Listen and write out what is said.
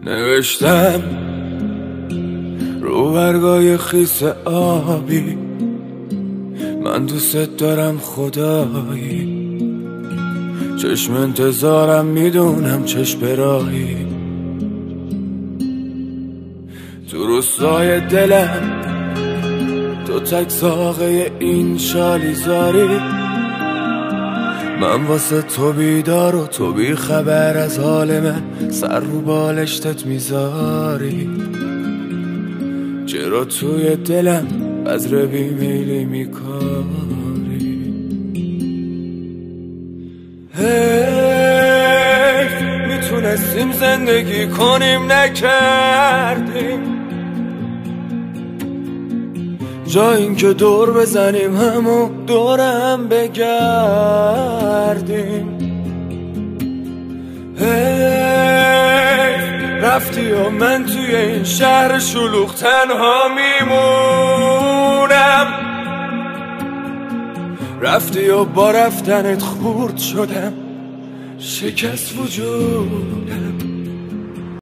نوشتم رو برگای خیس آبی، من دوست دارم خدایی، چشم انتظارم میدونم چشم راهی، تو روستای دلم تو تک ساقه این شالیزاری، من واسه تو بیدار و تو بی خبر از حال من، سر رو بالشتت میذاری، چرا توی دلم بذر بیمیلی میکاری. حیف میتونستیم زندگی کنیم نکردیم، جا اینکه دور بزنیم همو دورم بگردیم. رفتی و من توی این شهر شلوغ تنها میمونم، رفتی و با رفتنت خورد شدم، شکست وجودم.